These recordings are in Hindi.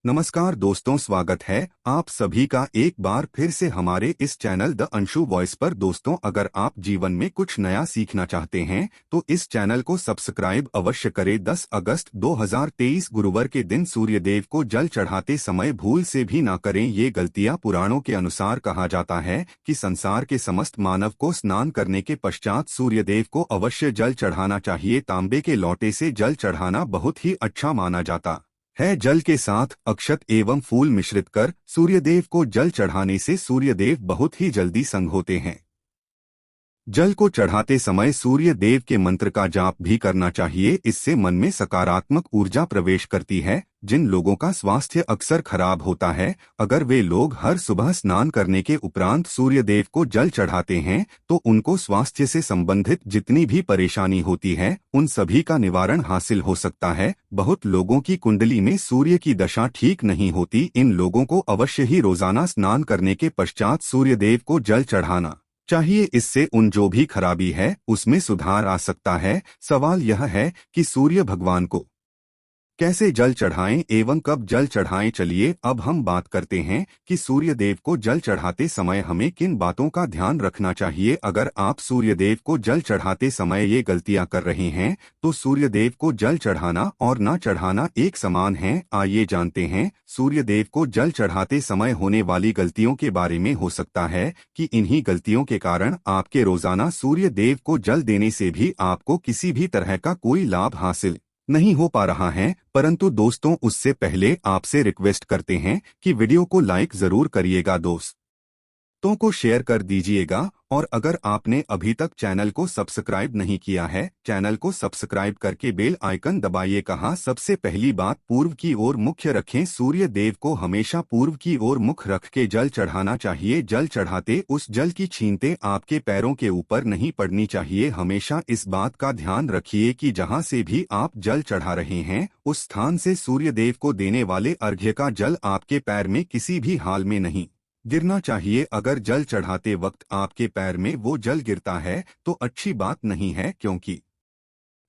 नमस्कार दोस्तों, स्वागत है आप सभी का एक बार फिर से हमारे इस चैनल द अंशु वॉइस पर। दोस्तों, अगर आप जीवन में कुछ नया सीखना चाहते हैं तो इस चैनल को सब्सक्राइब अवश्य करें। 10 अगस्त 2023 गुरुवार के दिन सूर्यदेव को जल चढ़ाते समय भूल से भी ना करें ये गलतियां। पुराणों के अनुसार कहा जाता है कि संसार के समस्त मानव को स्नान करने के पश्चात सूर्यदेव को अवश्य जल चढ़ाना चाहिए। तांबे के लोटे से जल चढ़ाना बहुत ही अच्छा माना जाता है। जल के साथ अक्षत एवं फूल मिश्रित कर सूर्यदेव को जल चढ़ाने से सूर्यदेव बहुत ही जल्दी संग होते हैं। जल को चढ़ाते समय सूर्य देव के मंत्र का जाप भी करना चाहिए। इससे मन में सकारात्मक ऊर्जा प्रवेश करती है। जिन लोगों का स्वास्थ्य अक्सर खराब होता है, अगर वे लोग हर सुबह स्नान करने के उपरांत सूर्य देव को जल चढ़ाते हैं तो उनको स्वास्थ्य से संबंधित जितनी भी परेशानी होती है उन सभी का निवारण हासिल हो सकता है। बहुत लोगों की कुंडली में सूर्य की दशा ठीक नहीं होती। इन लोगों को अवश्य ही रोजाना स्नान करने के पश्चात सूर्य देव को जल चढ़ाना चाहिए। इससे उन जो भी खराबी है उसमें सुधार आ सकता है। सवाल यह है कि सूर्य भगवान को कैसे जल चढ़ाएं एवं कब जल चढ़ाएं। चलिए अब हम बात करते हैं कि सूर्य देव को जल चढ़ाते समय हमें किन बातों का ध्यान रखना चाहिए। अगर आप सूर्य देव को जल चढ़ाते समय ये गलतियां कर रहे हैं तो सूर्य देव को जल चढ़ाना और ना चढ़ाना एक समान है। आइए जानते हैं सूर्य देव को जल चढ़ाते समय होने वाली गलतियों के बारे में। हो सकता है कि इन्हीं गलतियों के कारण आपके रोजाना सूर्य देव को जल देने से भी आपको किसी भी तरह का कोई लाभ हासिल नहीं हो पा रहा है। परंतु दोस्तों, उससे पहले आपसे रिक्वेस्ट करते हैं कि वीडियो को लाइक जरूर करिएगा, दोस्तों को शेयर कर दीजिएगा। और अगर आपने अभी तक चैनल को सब्सक्राइब नहीं किया है, चैनल को सब्सक्राइब करके बेल आइकन दबाइए। कहा सबसे पहली बात, पूर्व की ओर मुख्य रखें। सूर्य देव को हमेशा पूर्व की ओर मुख रख के जल चढ़ाना चाहिए। जल चढ़ाते उस जल की छींटे आपके पैरों के ऊपर नहीं पड़नी चाहिए। हमेशा इस बात का ध्यान रखिए कि जहां से भी आप जल चढ़ा रहे हैं उस स्थान से सूर्य देव को देने वाले अर्घ्य का जल आपके पैर में किसी भी हाल में नहीं गिरना चाहिए। अगर जल चढ़ाते वक्त आपके पैर में वो जल गिरता है तो अच्छी बात नहीं है, क्योंकि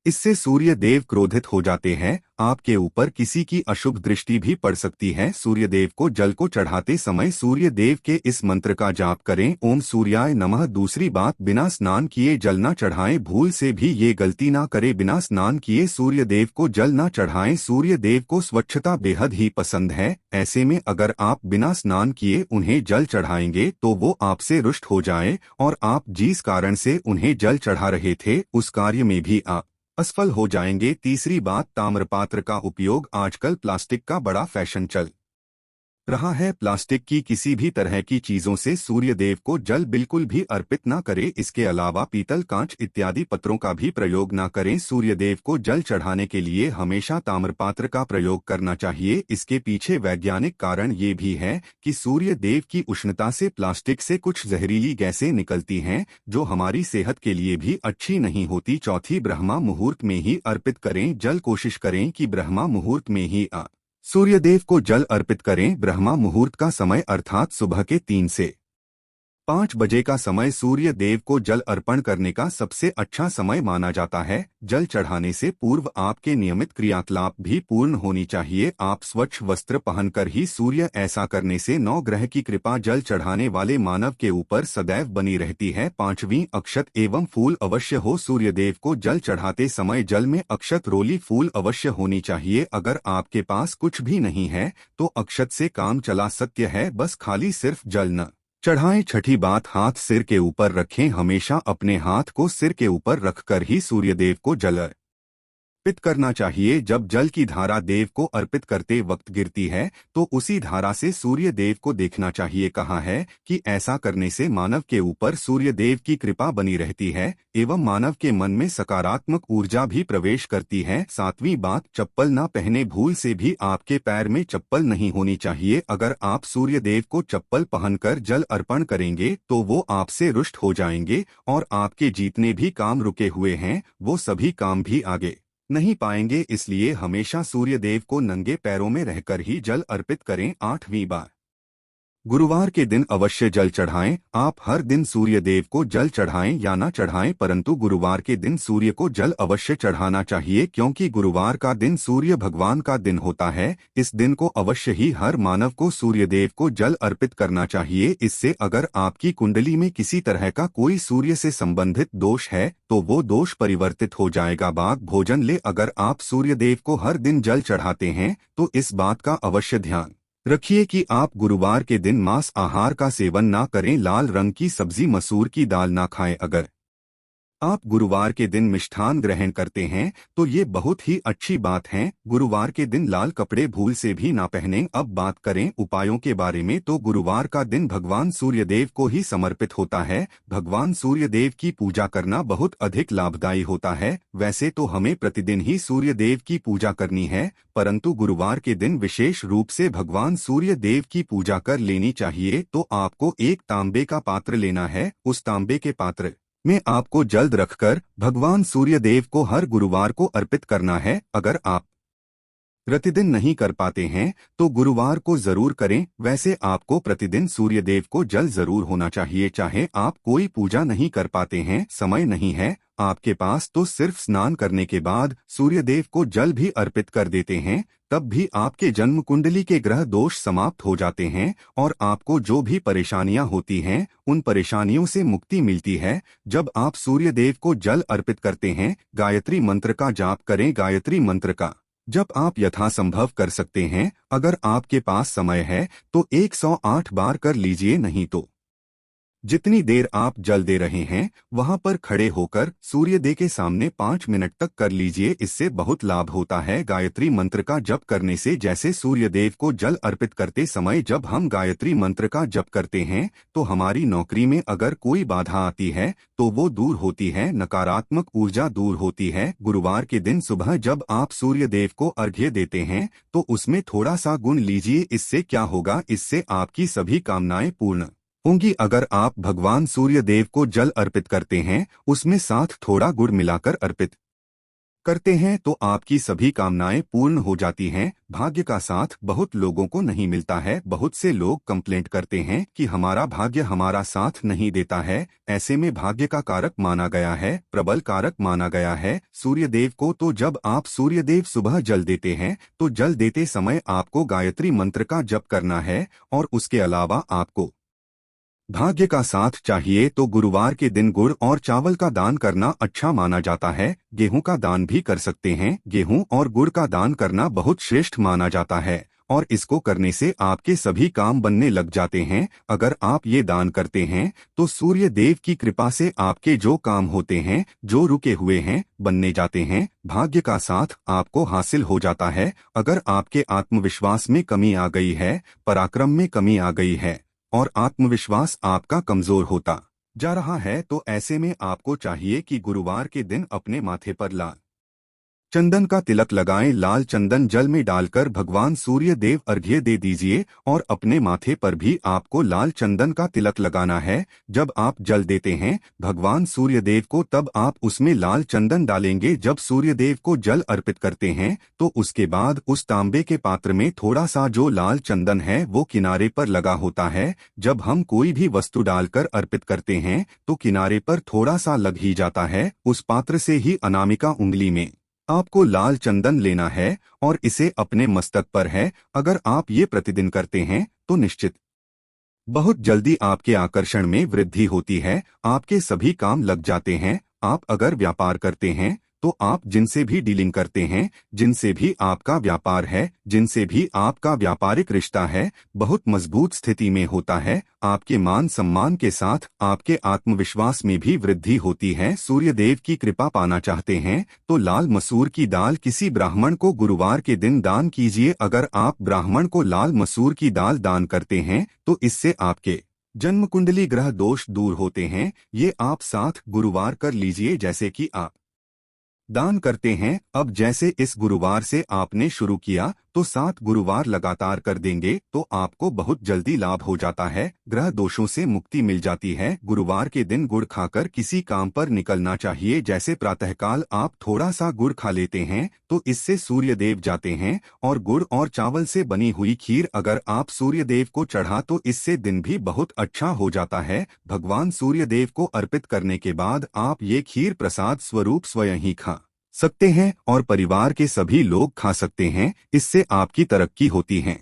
इससे सूर्य देव क्रोधित हो जाते हैं। आपके ऊपर किसी की अशुभ दृष्टि भी पड़ सकती है। सूर्य देव को जल को चढ़ाते समय सूर्य देव के इस मंत्र का जाप करें, ओम सूर्याय नमः। दूसरी बात, बिना स्नान किए जल न चढ़ाएं। भूल से भी ये गलती ना करें, बिना स्नान किए सूर्य देव को जल न चढ़ाएं। सूर्य देव को स्वच्छता बेहद ही पसंद है। ऐसे में अगर आप बिना स्नान किए उन्हें जल चढ़ाएंगे तो वो आपसे रुष्ट हो जाए और आप जिस कारण से उन्हें जल चढ़ा रहे थे उस कार्य में भी आप असफल हो जाएंगे। तीसरी बात, ताम्रपात्र का उपयोग। आजकल प्लास्टिक का बड़ा फैशन चल रहा है। प्लास्टिक की किसी भी तरह की चीजों से सूर्य देव को जल बिल्कुल भी अर्पित न करें। इसके अलावा पीतल, कांच इत्यादि पत्रों का भी प्रयोग न करें। सूर्य देव को जल चढ़ाने के लिए हमेशा ताम्रपात्र का प्रयोग करना चाहिए। इसके पीछे वैज्ञानिक कारण ये भी है कि सूर्य देव की उष्णता से प्लास्टिक से कुछ जहरीली गैसें निकलती हैं जो हमारी सेहत के लिए भी अच्छी नहीं होती। चौथी, ब्रह्मा मुहूर्त में ही अर्पित करें जल। कोशिश करें कि ब्रह्मा मुहूर्त में ही सूर्यदेव को जल अर्पित करें। ब्रह्मा मुहूर्त का समय अर्थात सुबह के 3 से 5 बजे का समय सूर्य देव को जल अर्पण करने का सबसे अच्छा समय माना जाता है। जल चढ़ाने से पूर्व आपके नियमित क्रियाकलाप भी पूर्ण होनी चाहिए। आप स्वच्छ वस्त्र पहनकर ही सूर्य, ऐसा करने से 9 ग्रह की कृपा जल चढ़ाने वाले मानव के ऊपर सदैव बनी रहती है। पांचवी, अक्षत एवं फूल अवश्य हो। सूर्य देव को जल चढ़ाते समय जल में अक्षत, रोली, फूल अवश्य होनी चाहिए। अगर आपके पास कुछ भी नहीं है तो अक्षत से काम चला सकते है, बस खाली सिर्फ जल न चढ़ाएं। छठी बात, हाथ सिर के ऊपर रखें। हमेशा अपने हाथ को सिर के ऊपर रखकर ही सूर्यदेव को जल अर्पित करना चाहिए। जब जल की धारा देव को अर्पित करते वक्त गिरती है तो उसी धारा से सूर्य देव को देखना चाहिए। कहा है कि ऐसा करने से मानव के ऊपर सूर्य देव की कृपा बनी रहती है एवं मानव के मन में सकारात्मक ऊर्जा भी प्रवेश करती है। सातवीं बात, चप्पल ना पहने। भूल से भी आपके पैर में चप्पल नहीं होनी चाहिए। अगर आप सूर्य देव को चप्पल पहनकर जल अर्पण करेंगे तो वो आपसे रुष्ट हो जाएंगे और आपके जितने भी काम रुके हुए हैं वो सभी काम भी आगे नहीं पाएंगे। इसलिए हमेशा सूर्य देव को नंगे पैरों में रहकर ही जल अर्पित करें। आठवीं बात, गुरुवार के दिन अवश्य जल चढ़ाएं। आप हर दिन सूर्य देव को जल चढ़ाएं या ना चढ़ाएं, परंतु गुरुवार के दिन सूर्य को जल अवश्य चढ़ाना चाहिए, क्योंकि गुरुवार का दिन सूर्य भगवान का दिन होता है। इस दिन को अवश्य ही हर मानव को सूर्य देव को जल अर्पित करना चाहिए। इससे अगर आपकी कुंडली में किसी तरह का कोई सूर्य से संबंधित दोष है तो वो दोष परिवर्तित हो जाएगा। बाघ भोजन ले, अगर आप सूर्य देव को हर दिन जल चढ़ाते हैं तो इस बात का अवश्य ध्यान रखिए कि आप गुरुवार के दिन मांस आहार का सेवन ना करें। लाल रंग की सब्जी, मसूर की दाल ना खाएं। अगर आप गुरुवार के दिन मिष्ठान ग्रहण करते हैं तो ये बहुत ही अच्छी बात है। गुरुवार के दिन लाल कपड़े भूल से भी ना पहनें। अब बात करें उपायों के बारे में, तो गुरुवार का दिन भगवान सूर्यदेव को ही समर्पित होता है। भगवान सूर्यदेव की पूजा करना बहुत अधिक लाभदायी होता है। वैसे तो हमें प्रतिदिन ही सूर्यदेव की पूजा करनी है, परंतु गुरुवार के दिन विशेष रूप से भगवान सूर्यदेव की पूजा कर लेनी चाहिए। तो आपको एक तांबे का पात्र लेना है। उस तांबे के पात्र में आपको जल रखकर भगवान सूर्यदेव को हर गुरुवार को अर्पित करना है। अगर आप प्रतिदिन नहीं कर पाते हैं तो गुरुवार को जरूर करें। वैसे आपको प्रतिदिन सूर्यदेव को जल जरूर होना चाहिए। चाहे आप कोई पूजा नहीं कर पाते हैं, समय नहीं है आपके पास, तो सिर्फ स्नान करने के बाद सूर्यदेव को जल भी अर्पित कर देते हैं, तब भी आपके जन्म कुंडली के ग्रह दोष समाप्त हो जाते हैं और आपको जो भी परेशानियां होती हैं उन परेशानियों से मुक्ति मिलती है। जब आप सूर्यदेव को जल अर्पित करते हैं, गायत्री मंत्र का जाप करें। गायत्री मंत्र का जब आप यथासंभव कर सकते हैं, अगर आपके पास समय है तो 108 बार कर लीजिए, नहीं तो जितनी देर आप जल दे रहे हैं वहां पर खड़े होकर सूर्यदेव के सामने 5 मिनट तक कर लीजिए। इससे बहुत लाभ होता है। गायत्री मंत्र का जप करने से, जैसे सूर्यदेव को जल अर्पित करते समय जब हम गायत्री मंत्र का जप करते हैं तो हमारी नौकरी में अगर कोई बाधा आती है तो वो दूर होती है, नकारात्मक ऊर्जा दूर होती है। गुरुवार के दिन सुबह जब आप सूर्यदेव को अर्घ्य देते हैं तो उसमें थोड़ा सा गुण लीजिए। इससे क्या होगा, इससे आपकी सभी कामनाएं पूर्ण होंगी। अगर आप भगवान सूर्यदेव को जल अर्पित करते हैं, उसमें साथ थोड़ा गुड़ मिलाकर अर्पित करते हैं तो आपकी सभी कामनाएं पूर्ण हो जाती हैं। भाग्य का साथ बहुत लोगों को नहीं मिलता है। बहुत से लोग कंप्लेंट करते हैं कि हमारा भाग्य हमारा साथ नहीं देता है। ऐसे में भाग्य का कारक माना गया है, प्रबल कारक माना गया है सूर्यदेव को। तो जब आप सूर्यदेव सुबह जल देते हैं तो जल देते समय आपको गायत्री मंत्र का जप करना है और उसके अलावा आपको भाग्य का साथ चाहिए तो गुरुवार के दिन गुड़ और चावल का दान करना अच्छा माना जाता है। गेहूं का दान भी कर सकते हैं। गेहूं और गुड़ का दान करना बहुत श्रेष्ठ माना जाता है और इसको करने से आपके सभी काम बनने लग जाते हैं। अगर आप ये दान करते हैं तो सूर्य देव की कृपा से आपके जो काम होते हैं, जो रुके हुए हैं, बनने जाते हैं। भाग्य का साथ आपको हासिल हो जाता है। अगर आपके आत्मविश्वास में कमी आ गई है, पराक्रम में कमी आ गई है और आत्मविश्वास आपका कमजोर होता जा रहा है, तो ऐसे में आपको चाहिए कि गुरुवार के दिन अपने माथे पर लाल चंदन का तिलक लगाएं। लाल चंदन जल में डालकर भगवान सूर्य देव अर्घ्य दे दीजिए और अपने माथे पर भी आपको लाल चंदन का तिलक लगाना है। जब आप जल देते हैं भगवान सूर्य देव को, तब आप उसमें लाल चंदन डालेंगे। जब सूर्य देव को जल अर्पित करते हैं तो उसके बाद उस तांबे के पात्र में थोड़ा सा जो लाल चंदन है वो किनारे पर लगा होता है। जब हम कोई भी वस्तु डालकर अर्पित करते हैं तो किनारे पर थोड़ा सा लग ही जाता है। उस पात्र से ही अनामिका उंगली में आपको लाल चंदन लेना है और इसे अपने मस्तक पर है। अगर आप ये प्रतिदिन करते हैं तो निश्चित बहुत जल्दी आपके आकर्षण में वृद्धि होती है, आपके सभी काम लग जाते हैं। आप अगर व्यापार करते हैं तो आप जिनसे भी डीलिंग करते हैं, जिनसे भी आपका व्यापार है, जिनसे भी आपका व्यापारिक रिश्ता है, बहुत मजबूत स्थिति में होता है। आपके मान सम्मान के साथ आपके आत्मविश्वास में भी वृद्धि होती है। सूर्यदेव की कृपा पाना चाहते हैं तो लाल मसूर की दाल किसी ब्राह्मण को गुरुवार के दिन दान कीजिए। अगर आप ब्राह्मण को लाल मसूर की दाल दान करते हैं तो इससे आपके जन्म कुंडली ग्रह दोष दूर होते हैं। ये आप साथ गुरुवार कर लीजिए जैसे कि आप दान करते हैं। अब जैसे इस गुरुवार से आपने शुरू किया, तो 7 गुरुवार लगातार कर देंगे तो आपको बहुत जल्दी लाभ हो जाता है, ग्रह दोषों से मुक्ति मिल जाती है। गुरुवार के दिन गुड़ खाकर किसी काम पर निकलना चाहिए। जैसे प्रातःकाल आप थोड़ा सा गुड़ खा लेते हैं तो इससे सूर्य देव जाते हैं, और गुड़ और चावल से बनी हुई खीर अगर आप सूर्य देव को चढ़ा तो इससे दिन भी बहुत अच्छा हो जाता है। भगवान सूर्य देव को अर्पित करने के बाद आप ये खीर प्रसाद स्वरूप स्वयं ही खा सकते हैं और परिवार के सभी लोग खा सकते हैं। इससे आपकी तरक्की होती है,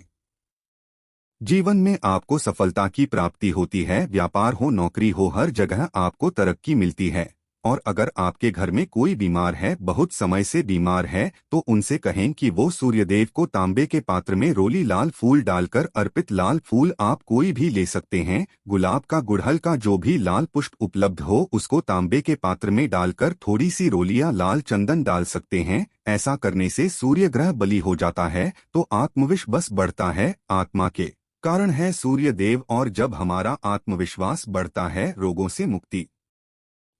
जीवन में आपको सफलता की प्राप्ति होती है। व्यापार हो, नौकरी हो, हर जगह आपको तरक्की मिलती है। और अगर आपके घर में कोई बीमार है, बहुत समय से बीमार है, तो उनसे कहें कि वो सूर्यदेव को तांबे के पात्र में रोली लाल फूल डालकर अर्पित, लाल फूल आप कोई भी ले सकते हैं, गुलाब का, गुड़हल का, जो भी लाल पुष्प उपलब्ध हो उसको तांबे के पात्र में डालकर थोड़ी सी रोलियां लाल चंदन डाल सकते हैं। ऐसा करने से सूर्य ग्रह बली हो जाता है तो आत्मविश्वास बढ़ता है। आत्मा के कारण है सूर्य देव, और जब हमारा आत्मविश्वास बढ़ता है रोगों से मुक्ति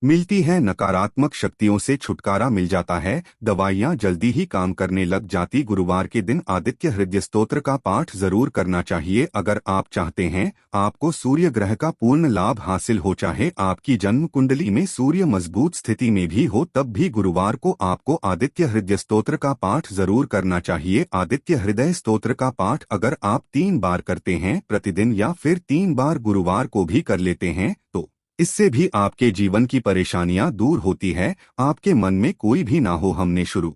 मिलती है, नकारात्मक शक्तियों से छुटकारा मिल जाता है, दवाइयां जल्दी ही काम करने लग जाती। गुरुवार के दिन आदित्य हृदय स्तोत्र का पाठ जरूर करना चाहिए। अगर आप चाहते हैं आपको सूर्य ग्रह का पूर्ण लाभ हासिल हो, चाहे आपकी जन्म कुंडली में सूर्य मजबूत स्थिति में भी हो, तब भी गुरुवार को आपको आदित्य हृदय स्तोत्र का पाठ जरूर करना चाहिए। आदित्य हृदय स्तोत्र का पाठ अगर आप 3 बार करते हैं प्रतिदिन, या फिर 3 बार गुरुवार को भी कर लेते हैं, तो इससे भी आपके जीवन की परेशानियां दूर होती है। आपके मन में कोई भी ना हो, हमने शुरू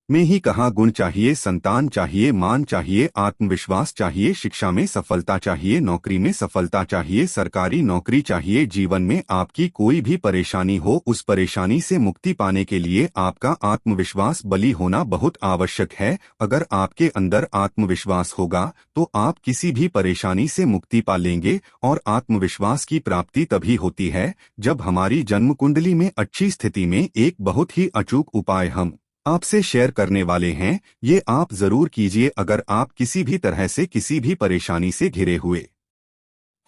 में ही कहा, गुण चाहिए, संतान चाहिए, मान चाहिए, आत्मविश्वास चाहिए, शिक्षा में सफलता चाहिए, नौकरी में सफलता चाहिए, सरकारी नौकरी चाहिए। जीवन में आपकी कोई भी परेशानी हो, उस परेशानी से मुक्ति पाने के लिए आपका आत्मविश्वास बली होना बहुत आवश्यक है। अगर आपके अंदर आत्मविश्वास होगा तो आप किसी भी परेशानी से मुक्ति पा लेंगे। और आत्मविश्वास की प्राप्ति तभी होती है जब हमारी जन्म कुंडली में अच्छी स्थिति में एक बहुत ही अचूक उपाय हम आपसे शेयर करने वाले हैं। ये आप जरूर कीजिए। अगर आप किसी भी तरह से किसी भी परेशानी से घिरे हुए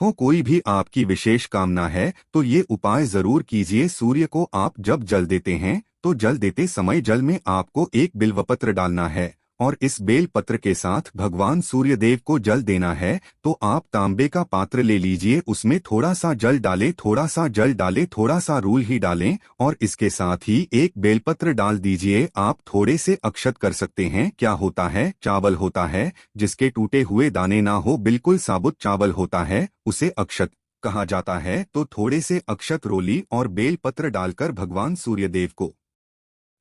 हो, कोई भी आपकी विशेष कामना है, तो ये उपाय जरूर कीजिए। सूर्य को आप जब जल देते हैं तो जल देते समय जल में आपको एक बिल्वपत्र डालना है, और इस बेल पत्र के साथ भगवान सूर्यदेव को जल देना है। तो आप तांबे का पात्र ले लीजिए, उसमें थोड़ा सा जल डालें, थोड़ा सा जल डालें, थोड़ा सा रूल ही डालें, और इसके साथ ही एक बेलपत्र डाल दीजिए। आप थोड़े से अक्षत कर सकते हैं। क्या होता है, चावल होता है जिसके टूटे हुए दाने ना हो, बिल्कुल साबुत चावल होता है, उसे अक्षत कहा जाता है। तो थोड़े से अक्षत, रोली और बेलपत्र डालकर भगवान सूर्यदेव को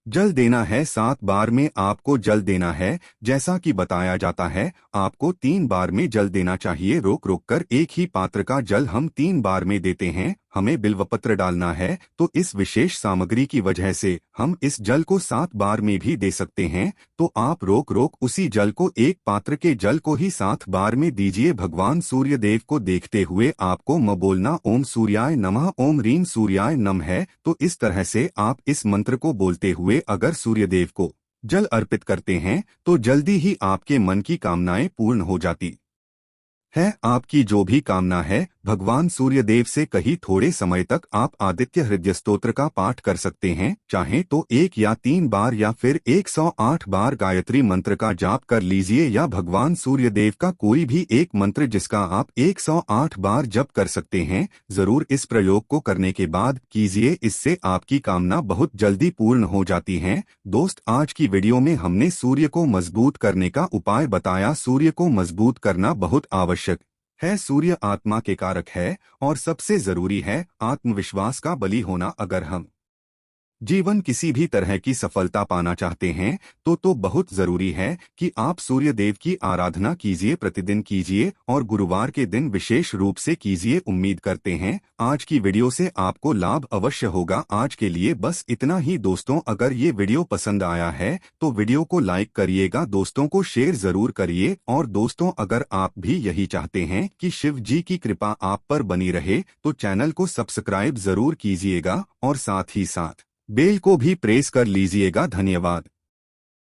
जल देना है। 7 बार में आपको जल देना है। जैसा कि बताया जाता है आपको 3 बार में जल देना चाहिए। रोक रोक कर एक ही पात्र का जल हम 3 बार में देते हैं। हमें बिल्वपत्र डालना है, तो इस विशेष सामग्री की वजह से हम इस जल को 7 बार में भी दे सकते हैं। तो आप रोक रोक उसी जल को, एक पात्र के जल को ही 7 बार में दीजिए। भगवान सूर्यदेव को देखते हुए आपको बोलना, ओम सूर्याय नमः, ओम रीम सूर्याय नमः है। तो इस तरह से आप इस मंत्र को बोलते हुए अगर सूर्यदेव को जल अर्पित करते हैं तो जल्दी ही आपके मन की कामनाएं पूर्ण हो जाती है। आपकी जो भी कामना है भगवान सूर्यदेव से कही, थोड़े समय तक आप आदित्य हृदय स्तोत्र का पाठ कर सकते हैं। चाहे तो 1 या 3 बार या फिर 108 बार गायत्री मंत्र का जाप कर लीजिए, या भगवान सूर्यदेव का कोई भी एक मंत्र जिसका आप 108 बार जप कर सकते हैं। जरूर इस प्रयोग को करने के बाद कीजिए, इससे आपकी कामना बहुत जल्दी पूर्ण हो जाती है। दोस्त, आज की वीडियो में हमने सूर्य को मजबूत करने का उपाय बताया। सूर्य को मजबूत करना बहुत आवश्यक है। सूर्य आत्मा के कारक है और सबसे जरूरी है आत्मविश्वास का बली होना। अगर हम जीवन किसी भी तरह की सफलता पाना चाहते हैं तो बहुत जरूरी है कि आप सूर्य देव की आराधना कीजिए, प्रतिदिन कीजिए, और गुरुवार के दिन विशेष रूप से कीजिए। उम्मीद करते हैं आज की वीडियो से आपको लाभ अवश्य होगा। आज के लिए बस इतना ही दोस्तों। अगर ये वीडियो पसंद आया है तो वीडियो को लाइक करिएगा, दोस्तों को शेयर जरूर करिए। और दोस्तों, अगर आप भी यही चाहते हैं कि शिव जी की कृपा आप पर बनी रहे तो चैनल को सब्सक्राइब जरूर कीजिएगा, और साथ ही साथ बेल को भी प्रेस कर लीजिएगा। धन्यवाद।